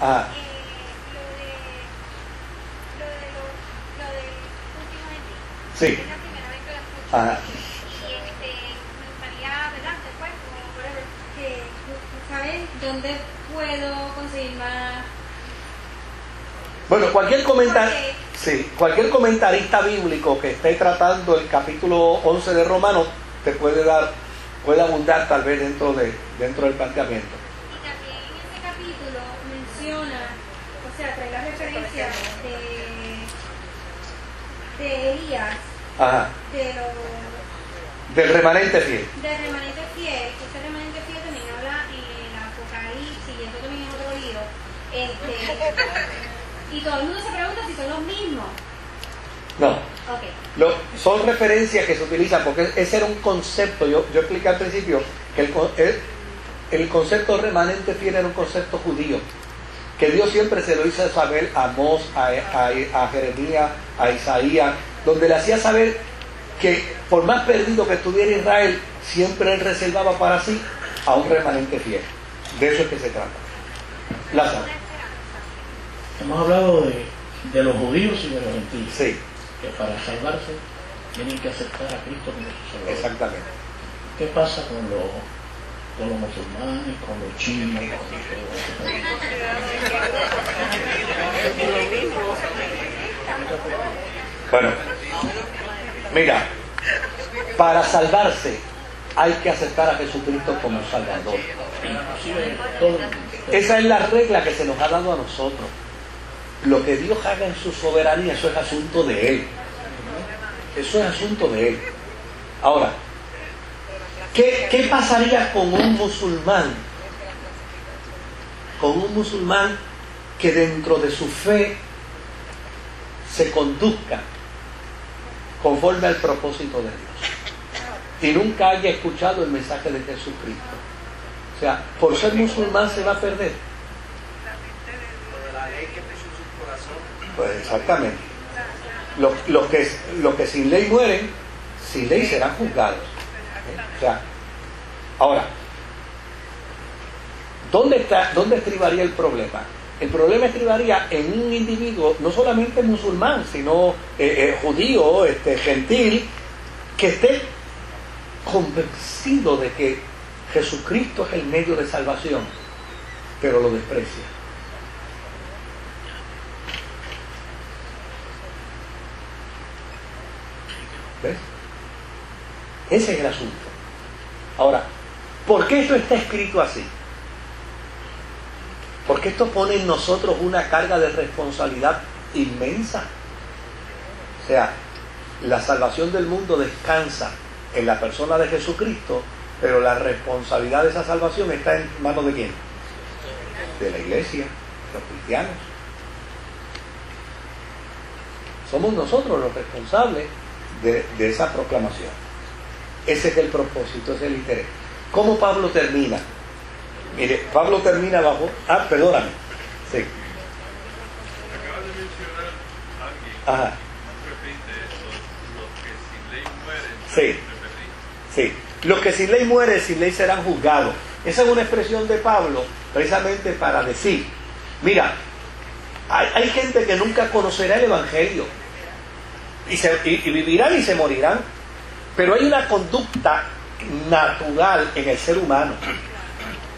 Ah, lo del último vendí. sí. Es la primera vez que lo escucho. Ah, Y me gustaría, ¿verdad? Después, como whatever, que ¿sabes dónde puedo conseguir más? bueno, cualquier comentario, Porque sí, cualquier comentarista bíblico que esté tratando el capítulo 11 de Romanos te puede abundar tal vez dentro del planteamiento. y también en ese capítulo menciona, o sea, trae la referencia de Elías, Ajá, de los del remanente fiel. del remanente fiel, que ese remanente fiel también habla en el Apocalipsis, y eso también es otro libro, y todo el mundo se pregunta si son los mismos. No, Ok. son referencias que se utilizan porque ese era un concepto. Yo expliqué al principio que el concepto remanente fiel era un concepto judío, que Dios siempre se lo hizo saber a Amós, a Jeremías, a Isaías, donde le hacía saber que por más perdido que estuviera Israel, siempre él reservaba para sí a un remanente fiel. De eso es que se trata. Lázaro. Hemos hablado de los judíos y de los gentiles, Sí, que para salvarse tienen que aceptar a Cristo como su Salvador. exactamente. ¿Qué pasa con los musulmanes, con los chinos, con Bueno, mira, para salvarse hay que aceptar a Jesucristo como Salvador. inclusive todo el mundo? Esa es la regla que se nos ha dado a nosotros. Lo que Dios haga en su soberanía, eso es asunto de Él. Eso es asunto de Él. Ahora, ¿qué pasaría con un musulmán? Con un musulmán que dentro de su fe se conduzca conforme al propósito de Dios y nunca haya escuchado el mensaje de Jesucristo. O sea, por ser musulmán se va a perder. Pues exactamente. Los que sin ley mueren, sin ley serán juzgados. O sea, ahora, ¿dónde estribaría el problema? El problema estribaría en un individuo, no solamente musulmán, sino judío, gentil, que esté convencido de que Jesucristo es el medio de salvación, pero lo desprecia. ¿Ves? Ese es el asunto. Ahora, ¿por qué esto está escrito así? Porque esto pone en nosotros una carga de responsabilidad inmensa. O sea, la salvación del mundo descansa en la persona de Jesucristo, pero la responsabilidad de esa salvación está en manos de ¿quién? De la iglesia, de los cristianos. Somos nosotros los responsables de esa proclamación. Ese es el propósito, ese es el interés. ¿Cómo Pablo termina? Mire, Pablo termina bajo... perdóname. Sí. Acabas de mencionar a alguien. Ajá. Repite, los que sin ley mueren. Sí. Sí. Los que sin ley mueren, sin ley serán juzgados. Esa es una expresión de Pablo precisamente para decir, mira, hay gente que nunca conocerá el Evangelio y vivirán y se morirán, pero hay una conducta natural en el ser humano.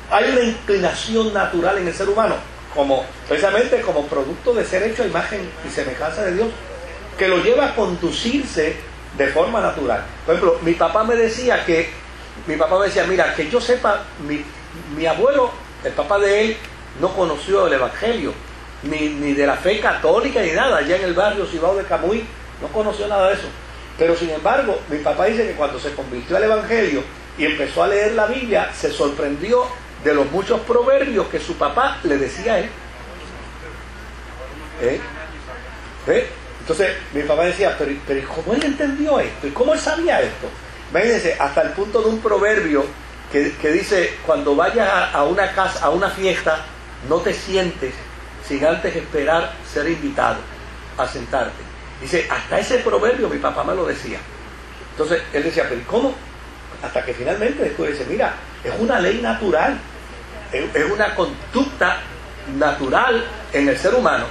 Hay una inclinación natural en el ser humano, precisamente como producto de ser hecho a imagen y semejanza de Dios, que lo lleva a conducirse de forma natural. Por ejemplo, mi papá me decía, mira, que yo sepa, mi abuelo, el papá de él, no conoció el Evangelio, ni de la fe católica ni nada, allá en el barrio Cibao de Camuy, no conoció nada de eso. Pero sin embargo, mi papá dice que cuando se convirtió al Evangelio y empezó a leer la Biblia, se sorprendió de los muchos proverbios que su papá le decía a él. Entonces mi papá decía, pero ¿cómo él entendió esto? ¿Y cómo él sabía esto? Imagínense, hasta el punto de un proverbio que dice, cuando vayas a una casa, a una fiesta, no te sientes sin antes esperar ser invitado a sentarte. Dice, hasta ese proverbio mi papá me lo decía. Entonces él decía, pero ¿cómo? Hasta que finalmente después dice, mira, es una ley natural, es una conducta natural en el ser humano,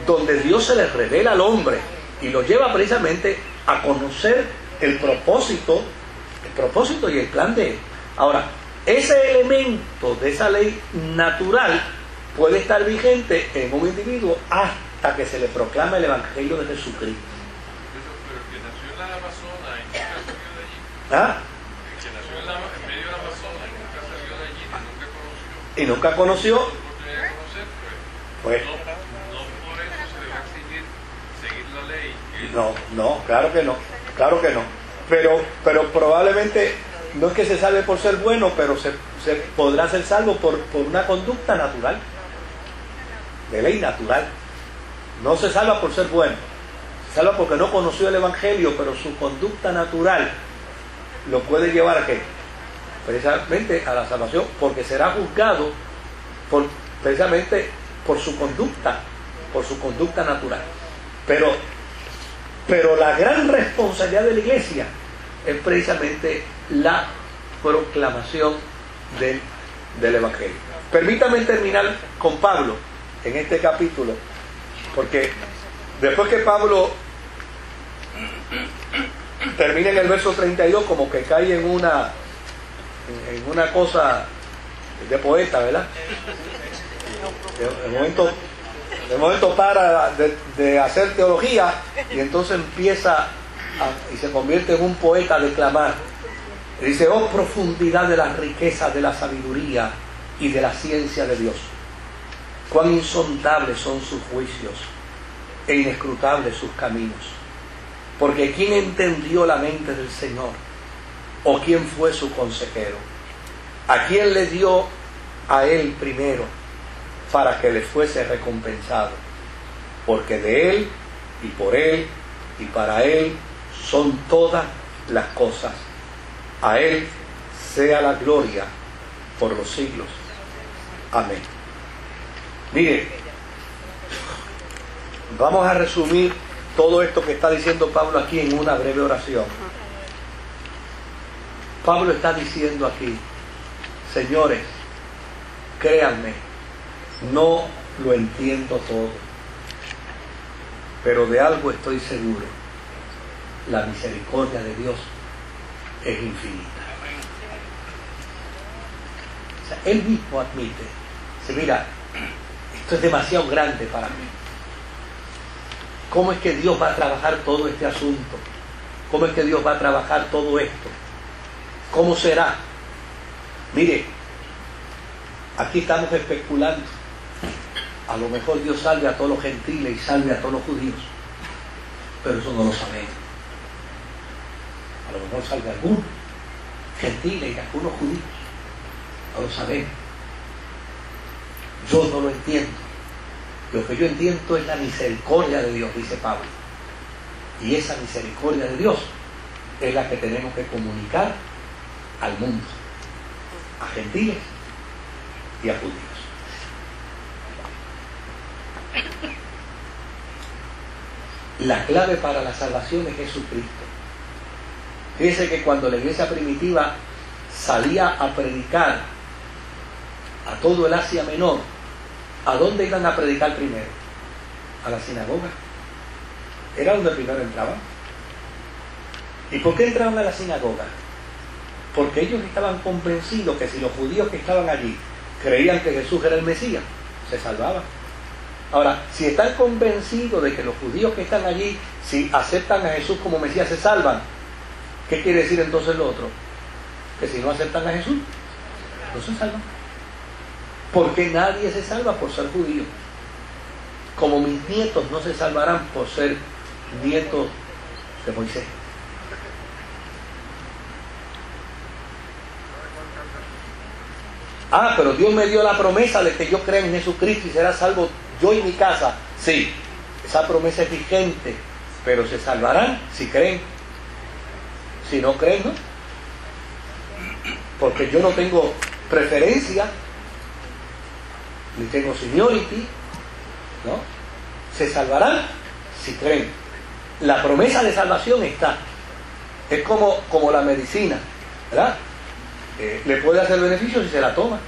donde Dios se le revela al hombre y lo lleva precisamente a conocer el propósito y el plan de él. Ahora, ese elemento de esa ley natural puede estar vigente en un individuo hasta que se le proclama el Evangelio de Jesucristo. Pero el que nació en la Amazonas y nunca salió de allí. ¿Ah? El que nació en medio de la Amazonas y nunca salió de allí, Y nunca conoció. la oportunidad de conocer, Pues no por eso se le va a exigir seguir la ley. no, claro que no. Pero probablemente no es que se salve por ser bueno, pero se podrá ser salvo por una conducta natural, de ley natural. No se salva por ser bueno, se salva porque no conoció el Evangelio, pero su conducta natural lo puede llevar a ¿qué? Precisamente a la salvación, porque será juzgado precisamente por su conducta natural. Pero la gran responsabilidad de la iglesia es precisamente la proclamación del Evangelio. Permítame terminar con Pablo en este capítulo, porque después que Pablo termina en el verso 32, como que cae en una cosa de poeta, ¿verdad? De momento para de hacer teología y entonces empieza y se convierte en un poeta a declamar. Y dice: oh profundidad de las riquezas de la sabiduría y de la ciencia de Dios, cuán insondables son sus juicios e inescrutables sus caminos. Porque ¿quién entendió la mente del Señor? ¿O quién fue su consejero? ¿A quién le dio a él primero para que le fuese recompensado? Porque de él y por él y para él son todas las cosas. A él sea la gloria por los siglos. Amén. Mire, vamos a resumir todo esto que está diciendo Pablo aquí en una breve oración. Pablo está diciendo aquí: señores, créanme, no lo entiendo todo, pero de algo estoy seguro: la misericordia de Dios es infinita. O sea, él mismo admite, dice: mira, esto es demasiado grande para mí. ¿Cómo es que Dios va a trabajar todo este asunto? ¿Cómo es que Dios va a trabajar todo esto? ¿Cómo será? Mire, aquí estamos especulando. A lo mejor Dios salve a todos los gentiles y salve a todos los judíos, pero eso no lo sabemos. A lo mejor salve a algunos gentiles y a algunos judíos, no lo sabemos. Yo no lo entiendo. Lo que yo entiendo es la misericordia de Dios, dice Pablo. Y esa misericordia de Dios es la que tenemos que comunicar al mundo, a gentiles y a judíos. La clave para la salvación es Jesucristo. Fíjense que cuando la iglesia primitiva salía a predicar a todo el Asia Menor, ¿a dónde iban a predicar primero? A la sinagoga. Era donde primero entraban. ¿Y por qué entraban a la sinagoga? Porque ellos estaban convencidos que si los judíos que estaban allí creían que Jesús era el Mesías, se salvaban. Ahora, si están convencidos de que los judíos que están allí, si aceptan a Jesús como Mesías, se salvan, ¿qué quiere decir entonces lo otro? Que si no aceptan a Jesús, no se salvan. Porque nadie se salva por ser judío. Como mis nietos no se salvarán por ser nietos de Moisés. Ah, pero Dios me dio la promesa de que yo crea en Jesucristo y será salvo yo y mi casa. Sí, esa promesa es vigente, pero se salvarán si creen. Si no creen, no. Porque yo no tengo preferencia, ni tengo seniority, ¿no? Se salvarán si creen. La promesa de salvación está. Es como la medicina, ¿verdad? Le puede hacer beneficio si se la toma.